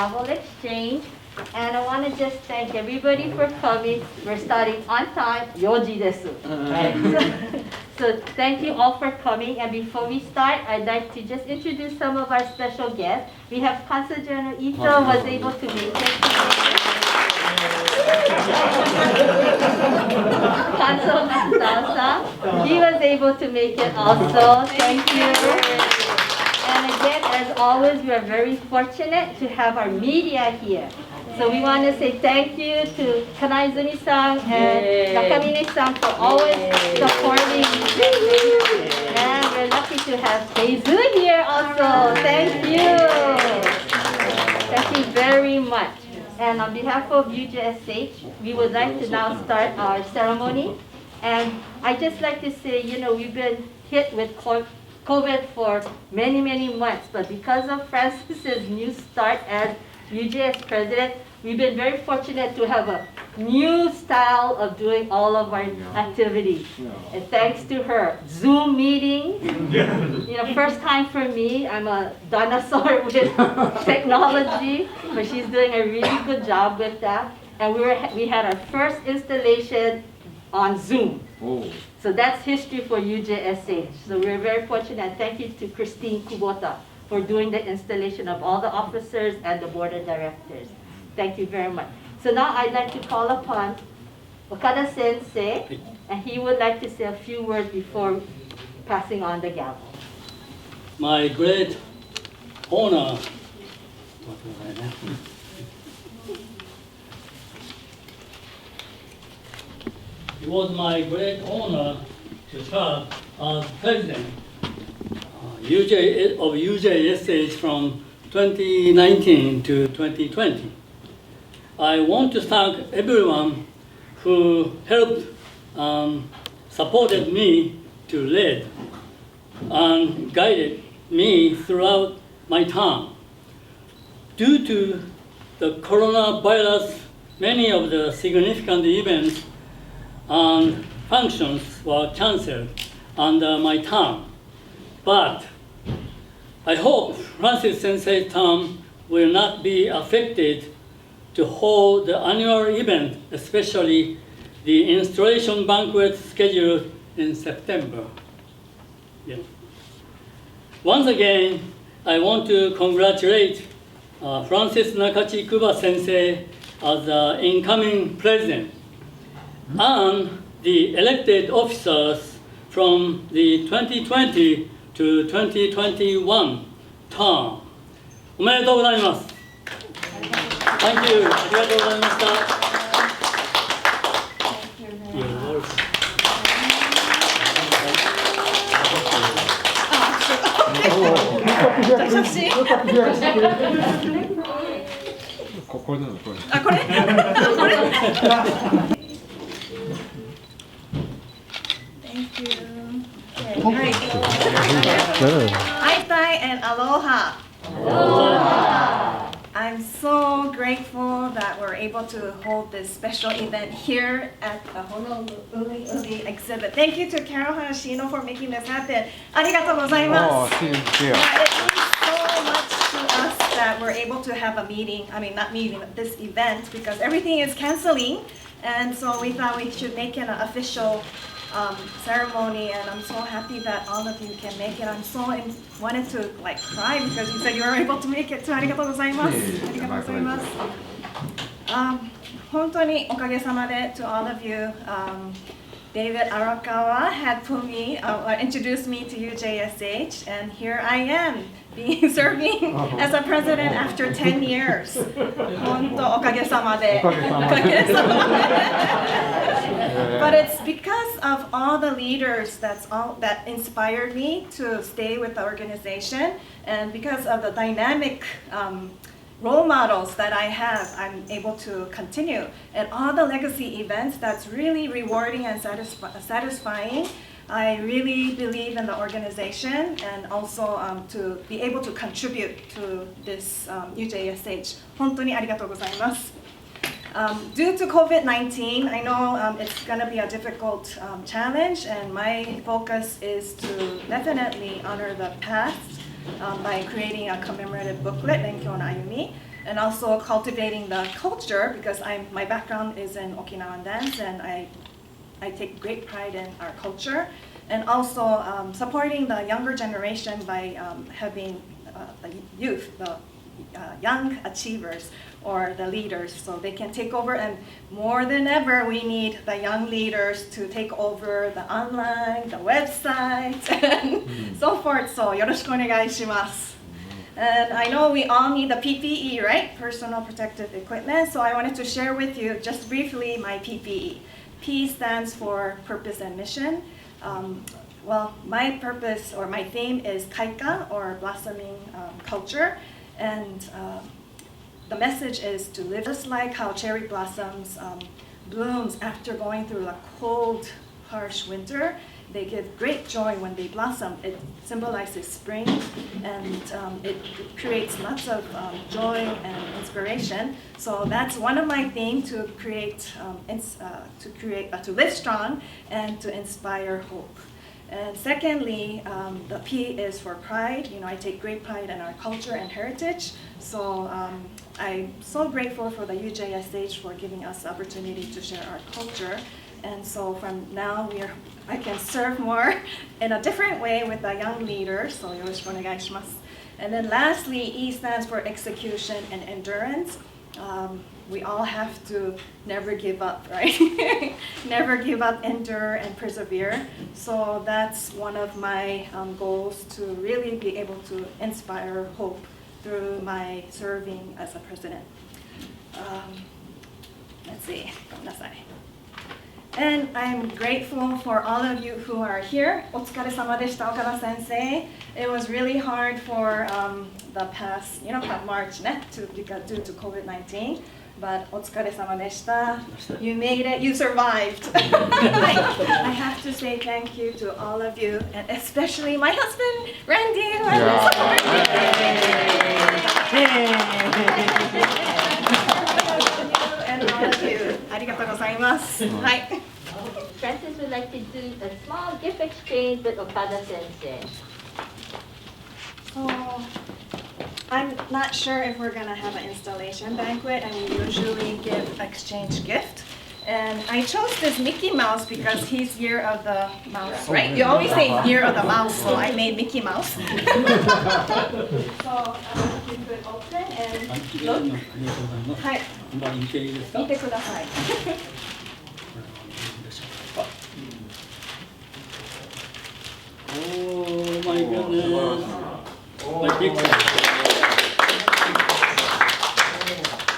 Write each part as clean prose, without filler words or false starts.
gavel exchange. And I want to just thank everybody for coming. We're starting on time. 4時です。So thank you all for coming. And before we start, I'd like to just introduce some of our special guests. We have Consul General Ito was able to make it. Consul Matsuda, he was able to make it also. Thank you. And again, as always, we are very fortunate to have our media here. So we want to say thank you to Kanaizumi-san and Nakamine-san for always supporting UJSH. And we're lucky to have Keizu here also. Thank you. Thank you very much. And on behalf of UJSH, we would like to now start our ceremony. And I'd just like to say, you know, we've been hit with COVID for many, many months. But because of Francis's new start as UJSH President, we've been very fortunate to have a new style of doing all of our activities. And thanks to her, Zoom meetings, you know, first time for me. I'm a dinosaur with technology, but she's doing a really good job with that. And we had our first installation on Zoom. So that's history for UJSH. So we're very fortunate. Thank you to Christine Kubota for doing the installation of all the officers and the board of directors. Thank you very much. So now I'd like to call upon Okada Sensei, and he would like to say a few words before passing on the gavel. My great honor. It was my great honor to serve as president of UJSH from 2019 to 2020. I want to thank everyone who helped and supported me to lead and guided me throughout my time. Due to the coronavirus, many of the significant events and functions were canceled under my term. But I hope Francis Sensei's term will not be affected to hold the annual event, especially the installation banquet scheduled in September. Yeah. Once again, I want to congratulate Francis Nakachi Kuba Sensei as the incoming president and the elected officers from the 2020 to 2021 term. おめでとうございます。Thank you. ありがとうございました。これなのこれ。あ、これ？これ？Thank you. Great. Aitai and aloha. Aloha. I'm so grateful that we're able to hold this special event here at the Honolulu exhibit. Thank you to Carol Hanashino for making this happen. ありがとうございます。Oh, It means so much to us that we're able to have a meeting, I mean not meeting, but this event, because everything is canceling. And so we thought we should make it an official ceremony, and I'm so happy that all of you can make it. I'm so wanted to like cry because you said you were able to make it too. ありがとうございます。ありがとうございます。本当におかげさまで to all of you. David Arakawa had put me, introduced me to UJSH, and here I am, serving as a president after 10 years. 本当おかげさまで。おかげさまで。But it's because of all the leaders that inspired me to stay with the organization, and because of the dynamic role models that I have, I'm able to continue. And all the legacy events, that's really rewarding and satisfying. I really believe in the organization, and also to be able to contribute to this UJSH. 本当にありがとうございます。Due to COVID-19, I know it's going to be a difficult challenge, and my focus is to definitely honor the past by creating a commemorative booklet, 勉強の歩み. and also cultivating the culture, because my background is in Okinawan dance, and I take great pride in our culture, and also supporting the younger generation by having the youth, the young achievers or the leaders, so they can take over. And more than ever, we need the young leaders to take over the online, the websites, and so forth. So, よろしくお願いします. And I know we all need the PPE, right? Personal protective equipment. So I wanted to share with you just briefly my PPE. P stands for purpose and mission. Well, my purpose or my theme is kaika, or blossoming culture. And the message is to live just like how cherry blossoms blooms after going through a cold, harsh winter. They give great joy when they blossom. It symbolizes spring, and it creates lots of joy and inspiration. So that's one of my themes, to to live strong and to inspire hope. And secondly, the P is for pride. You know, I take great pride in our culture and heritage. So I'm so grateful for the UJSH for giving us the opportunity to share our culture. And so from now, I can serve more in a different way with the young leaders. So よろしくお願いします. And then lastly, E stands for execution and endurance. We all have to never give up, right? Never give up, endure, and persevere. So that's one of my goals, to really be able to inspire hope through my serving as a president. Let's see. ごめんなさい. And I'm grateful for all of you who are here. お疲れ様でした、岡田先生. It was really hard for the past, March, because due to COVID-19. But お疲れ様でした. You made it. You survived. I have to say thank you to all of you, and especially my husband, Randy. Who and all of you. ありがとうございます。はい。Francis would like to do a small gift exchange with Okada sensei. So, I'm not sure if we're going to have an installation banquet, and we usually give exchange gift. And I chose this Mickey Mouse because he's year of the mouse, right? You always say year of the mouse, so I made Mickey Mouse. So, you could open and look. はい。見てください。Oh my goodness. My picture.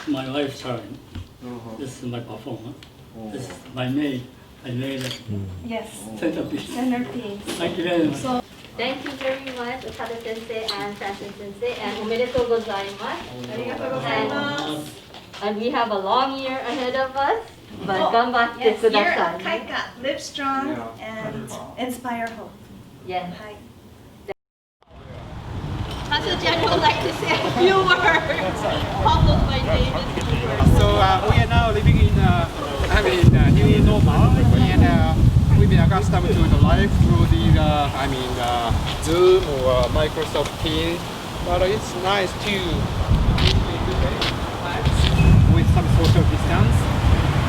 My lifestyle. This is my performance. This is my maid. I made it. Yes. Centerpiece. Centerpiece. Thank you very much. So, thank you very much, Okada sensei and Francis sensei, and おめでとうございます。ありがとうございます。And we have a long year ahead of us, but 頑張ってください。Kaika, live strong and inspire hope. Yes. Hi. Pastor Jen would like to say a few words, followed by David. So we are now living in new normal, and we've been accustomed to the life through the Zoom or Microsoft Teams. But it's nice to meet today with some social distance,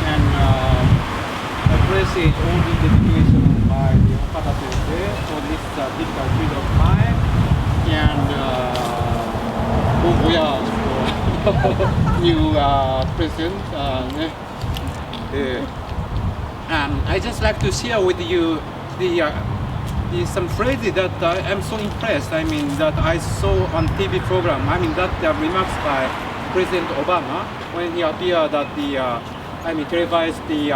and I appreciate all the dedication by the Okada sensei for this difficult period of time, and bon voyage for new president. I just like to share with you some phrases that I'm so impressed. I mean, that I saw on TV program. I mean, that remarks by President Obama when he appeared at the televised the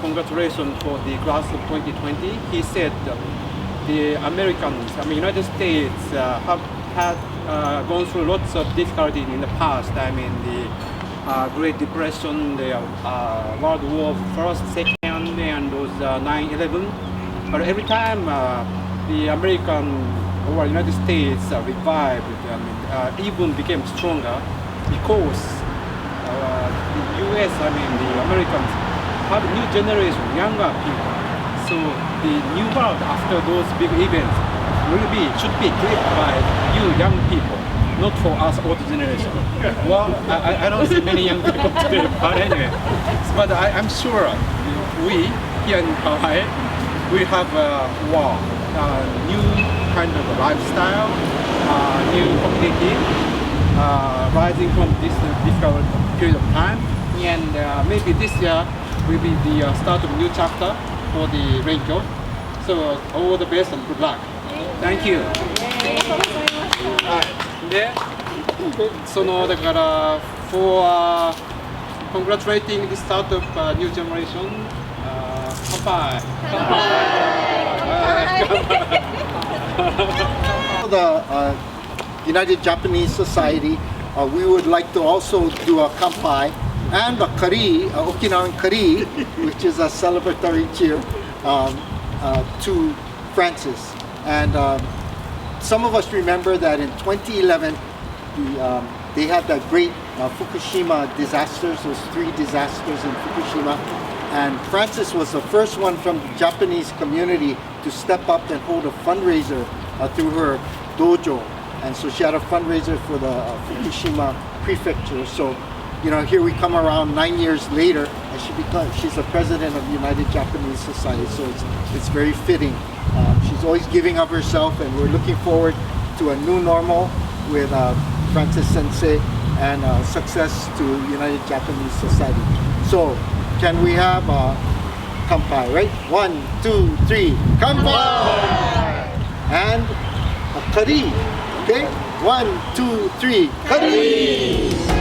congratulations for the class of 2020. He said the Americans, United States, have had gone through lots of difficulties in the past. I mean, the Great Depression, the World War First, Second, and those 9/11. But every time the American or United States revived, even became stronger, because the U.S., the Americans have new generation, younger people. So the new world after those big events should be created by you young people. not for us old generation. Well, I don't see many young people today, but anyway. But I'm sure we here in Hawaii, we have new kind of lifestyle, new community rising from this difficult period of time. And maybe this year will be the start of new chapter for the Renkyo. So all the best and good luck. Thank you. はい。で、そのだから for congratulating the start of new generation. 乾杯。乾杯。 The United Japanese Society, we would like to also do a kanpai and a kari, Okinawan kari, which is a celebratory cheer to Francis. And some of us remember that in 2011, they had that great Fukushima disasters, those 3 disasters in Fukushima. And Francis was the first one from the Japanese community to step up and hold a fundraiser through her dojo. And so she had a fundraiser for the Fukushima prefecture. So, you know, here we come around 9 years later, and she's the president of the United Japanese Society. So it's very fitting. She's always giving of herself, and we're looking forward to a new normal with Francis Sensei and success to United Japanese Society. So, can we have kanpai, right? 1, 2, 3, kanpai! And a kari, okay? 1, 2, 3, kari!